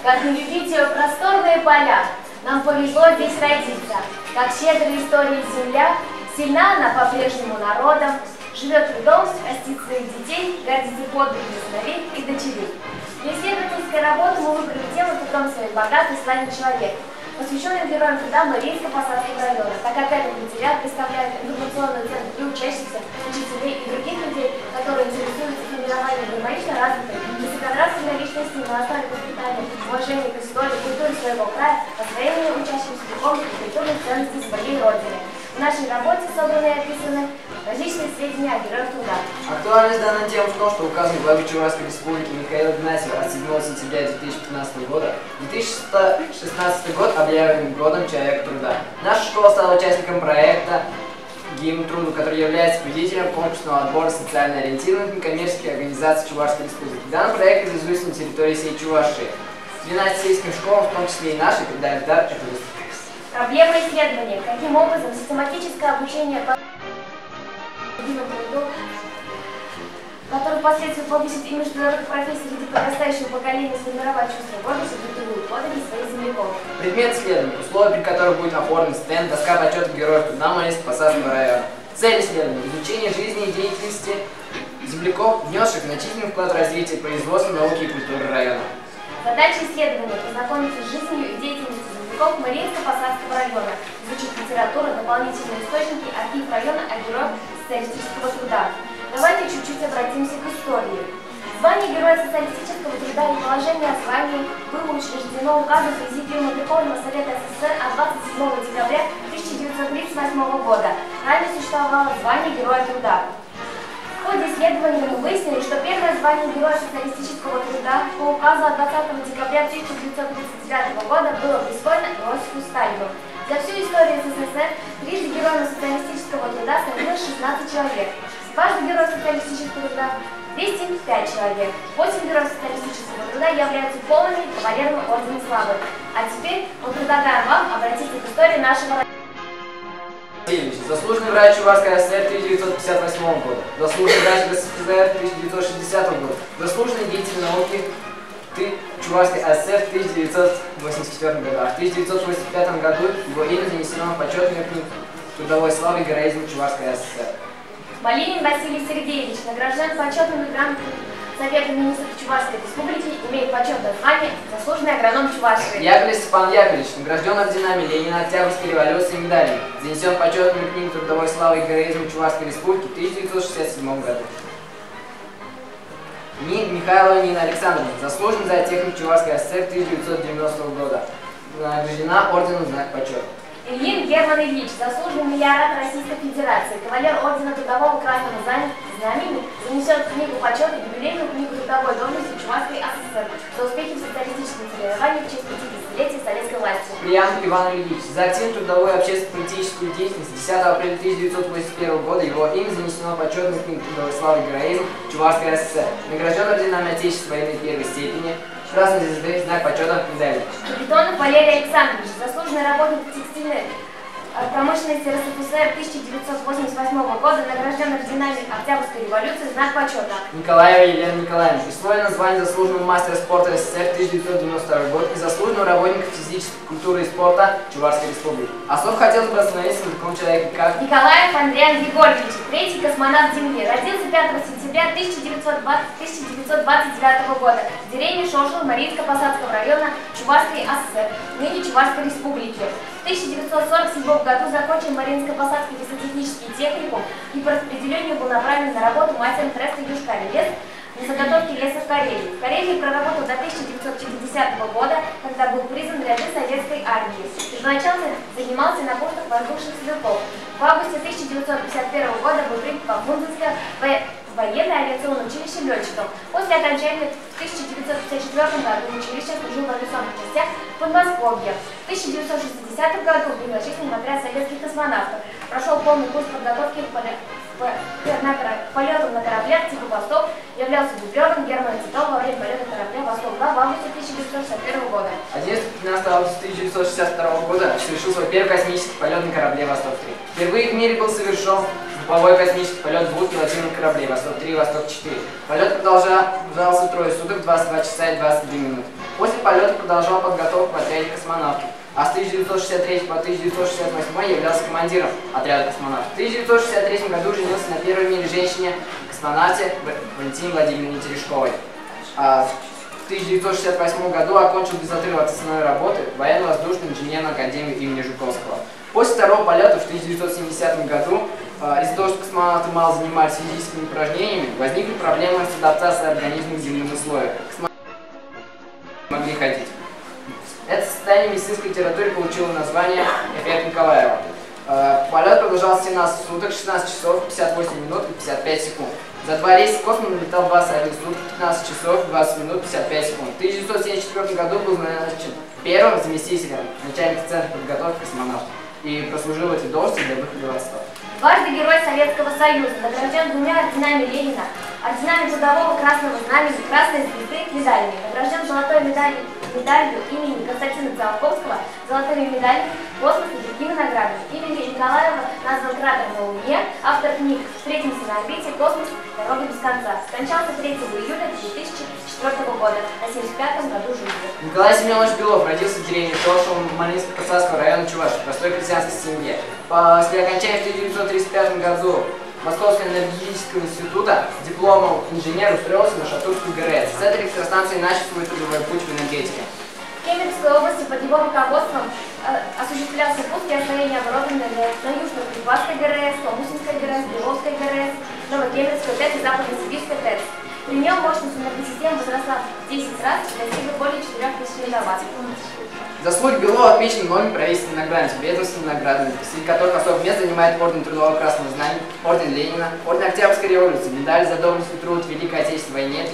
Как не любить ее просторные поля, нам повезло здесь родиться. Как щедрая история земля, сильна она по-прежнему народом, живет трудом, растит своих детей, гордится подвигами сыновей и дочерей. Для исследовательской работы мы выбрали тему «Трудом своих богатый славный человек», посвященный героям труда Мариинско-Посадского района, так как этот материал представляет информационную ценность для учащихся, учителей и других людей, которые интересуются формированием гармонично развитой, высоконравственной личности на основе воспитания, уважения к истории, культуре своего края, освоения учащимся духовных и культурных ценностей своей Родины. В нашей работе собраны и описаны различные сведения о героях труда. Актуальность данной темы в том, что указом главы Чувашской республики Михаила Игнатьева от 7 сентября 2015 года 2016 год объявлен годом человека труда. Наша школа стала участником проекта «Гимн труду», который является победителем конкурсного отбора социально ориентированных некоммерческих организаций Чувашской республики. Данный проект реализуется на территории всей Чувашии. 12 сельским школам, в том числе и нашей, передали дар эту выставку. Проблема исследования. Каким образом систематическое обучение по гимну труду, который впоследствии повысит имидж трудовых профессий среди подрастающего поколения, сформировать чувство гордости, бытовую подвиги своих земляков. Предмет исследования. Условия, при которых будет оформлен стенд, доска почета героев труда Мариинско-Посадского района. Цель исследования. Изучение жизни и деятельности земляков, внесших значительный вклад в развитие производства, науки и культуры района. Задача исследования – познакомиться с жизнью и деятельностью земляков Мариинско-Посадского района, изучить литературу, дополнительные источники, архив района о героях социалистического труда. Давайте чуть-чуть обратимся к истории. Звание Героя социалистического труда и положение о звании было учреждено указом Президиума Верховного Совета СССР от 27 декабря 1938 года. Ранее существовало звание Героя труда. В ходе исследования мы выяснили, что первое звание Героя социалистического труда по указу от 20 декабря 1939 года было присвоено Иосифу Сталину. За всю историю СССР трижды Героем социалистического труда становилось 16 человек. Каждый Герой социалистического труда 205 человек. 8 Героев социалистического труда являются полными кавалерами Ордена Славы. А теперь мы предлагаем вам обратиться к истории нашего района. Заслуженный врач Чувашской ССР 1958 года, заслуженный врач СССР 1960 года, заслуженный деятель науки Чувашской ССР в 1984 году. А в 1985 году его имя занесено в почетную книгу трудовой славы и героизма Чувашской ССР. Малинин Василий Сергеевич награжден почетным грамотой Совета министров Чувашской республики, имеет почетное звание «Заслуженный агроном Чувашии». Яковлев Степан Яковлевич награжден орденами Ленина, Октябрьской революции и медалями, занесен в почетную книгу трудовой славы и героизма Чувашской республики в 1967 году. Михайлова Нина Александровна, заслужен за технику Чувашской ССР 1990 года, награждена орденом «Знак почета». Ильин Герман Ильич, заслуженный миллиард Российской Федерации, кавалер ордена Трудового Красного Знамени, занесен в книгу почета юбилейную книгу трудовой доблести Чувашской ССР за успехи в социалистическом формировании в честь 50-летия советской власти. Приянов Иван Ильич, за активную трудовую и общественно-политическую деятельность 10 апреля 1981 года его имя занесено в почетную книгу трудовой славы и героизма Чувашской ССР, награжден орденами Отечества военной первой степени, Красной звезды, знак почета, медали. Капитонов Валерий Александрович, заслуженный работник текстильной промышленности РСФСР 1988 года, награжден орденами Октябрьской революции, знак почета. Николаева Елена Николаевна, присвоено звание заслуженного мастера спорта СССР 1992 год и заслуженного работника физической культуры и спорта Чувашской республики. Особо хотелось бы остановиться на таком человеке, как Николаев Андрей Григорьевич, третий космонавт Земли, родился 5 сентября 1929 года в деревне Шошел Мариинско-Посадского района Чувашской ССР, ныне Чувашской республики. В 1947 году закончил Мариинско-Посадский лесотехнический техникум и по распределению был направлен на работу мастером Треста Южкали лес на заготовке леса в Карелии. В Карелии проработал до 1950 года, когда был призван в ряды советской армии. Первоначально занимался на курсах воздушных стрелков. В августе 1951 года был принят в Бахмутское военное авиационное училище летчиков. После окончания в 1954 году училище служил в авиационных частях в Подмосковье. В 1960 году был зачислен в отряд советских космонавтов. Прошел полный курс подготовки к полету на кораблях типа «Восток», являлся дублером Германа Титова во время полета корабля «Восток-2» в августе 1961 года. 11-15 августа 1962 года совершил свой первый космический полет на корабле «Восток-3». Впервые в мире был совершен групповой космический полет двух пилотируемых кораблей «Восток-3» и «Восток-4». Полет продолжался трое суток, 22 часа и 22 минуты. После полета продолжал подготовку в отряде космонавтов, а с 1963 по 1968 являлся командиром отряда космонавтов. В 1963 году женился на первой в мире женщине-космонавте Валентине Владимировне Терешковой. В 1968 году окончил без отрыва от основной работы военно-воздушную инженерную академию имени Жуковского. После второго полета в 1970 году, из-за того, что космонавты мало занимались физическими упражнениями, возникли проблемы с адаптацией организма к земным условиям. Могли ходить. Это состояние в медицинской литературе получило название «Эффект Николаева». Полет продолжался 17 суток, 16 часов, 58 минут и 55 секунд. За 2 рейса в космос летал 21 суток, 15 часов, 20 минут, 55 секунд. В 1974 году был назначен первым заместителем начальника Центра подготовки космонавтов и прослужил эти должности до выхода в отставку. Дважды Герой Советского Союза, награжден 2 орденами Ленина, орденами Трудового Красного Знамени, Красной Звезды, медалями, награжден золотой медалью имени Константина Циолковского, золотыми медалями «Космос» и другими наградами. Имени Николаева назван кратер на Луне, автор книг «Встретимся на орбите», «Космос», «Дорога без конца». Скончался 3 июля 2004 года, на 75-м году жизни. Николай Семенович Белов родился в деревне Торшево Мариинско-Посадского района Чувашии, простой крестьянской семье. После окончания в 1935 году Московского энергетического института дипломом инженер устроился на Шатурскую ГРЭС. С этой электростанции начал свой трудовой путь в энергетике. В Кемеровской области под его руководством осуществлялся пуск и освоение оборудования на Южно-Кузбасской ГРЭС, Ломусинской ГРЭС, Беловской ГРЭС, Новокемеровской ТЭЦ и Западно-Сибирской ТЭЦ. При нем мощность энергосистемы возросла в 10 раз и достигла более 4000 мегаватт. Заслуги Белова отмечены многими правительственными наградами, ведомственными наградами, среди которых особое место занимает орден Трудового Красного Знамени, орден Ленина, орден Октябрьской революции, медаль за доблесть и труд в Великой Отечественной войне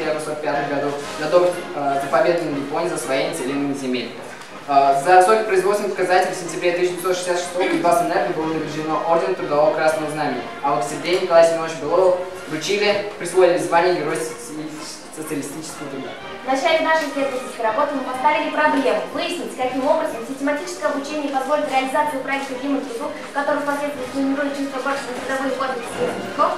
1941-1945 году, за победу над Японией, за освоение целинных земель. За высокий производственный показатель в сентябре 1966 года Кузбассэнерго было награждено орден Трудового Красного Знамени, а в октябре Николаю Семеновичу Белову присвоили звание Герой социалистического труда. В начале нашей исследовательской работы мы поставили проблему выяснить, каким образом систематическое обучение позволит реализацию проекта «Климат труду», который впоследствии сформирует чувство гордости на трудовые кодексы сверстников.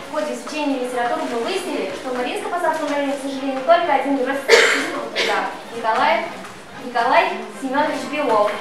В ходе изучения литературы мы выяснили, что в Мариинско-Посадском районе, к сожалению, только один герой социалистического труда – Николай Семенович Белов.